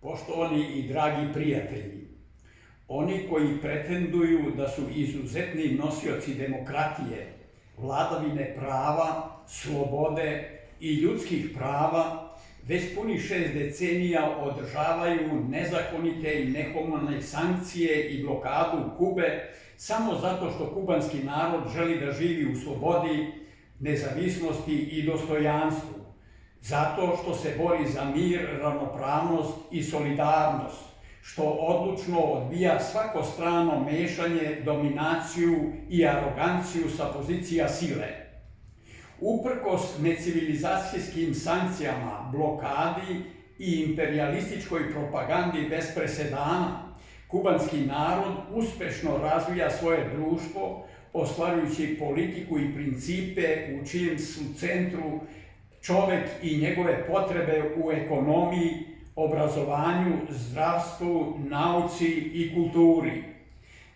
Poštovani i dragi prijatelji, oni koji pretenduju da su izuzetni nosioci demokratije, vladavine prava, slobode i ljudskih prava, već punih 6 decenija održavaju nezakonite i nehumane sankcije i blokadu Kube samo zato što kubanski narod želi da živi u slobodi, nezavisnosti i dostojanstvu, zato što se bori za mir, ravnopravnost i solidarnost, što odlučno odbija svako strano mešanje, dominaciju i aroganciju sa pozicija sile. Uprkos necivilizacijskim sankcijama, blokadi i imperijalističkoj propagandi bez presedana, kubanski narod uspešno razvija svoje društvo, ostvarujući politiku i principe u čijem su centru čovek i njegove potrebe u ekonomiji, obrazovanju, zdravstvu, nauci i kulturi.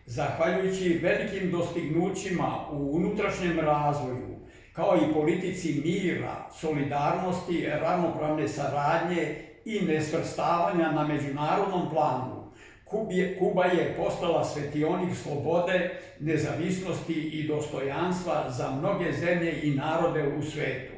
Zahvaljujući velikim dostignućima u unutrašnjem razvoju, kao i politici mira, solidarnosti, ravnopravne saradnje i nesvrstavanja na međunarodnom planu, Kuba je postala svetionik slobode, nezavisnosti i dostojanstva za mnoge zemlje i narode u svetu.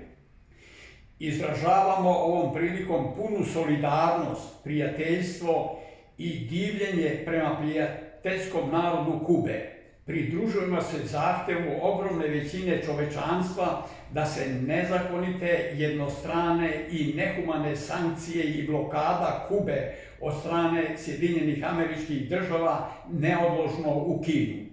Izražavamo ovom prilikom punu solidarnost, prijateljstvo i divljenje prema prijateljskom narodu Kube. Pridružujemo se zahtevu ogromne većine čovečanstva da se nezakonite, jednostrane i nehumane sankcije i blokada Kube od strane Sjedinjenih Američkih Država neodložno ukinu.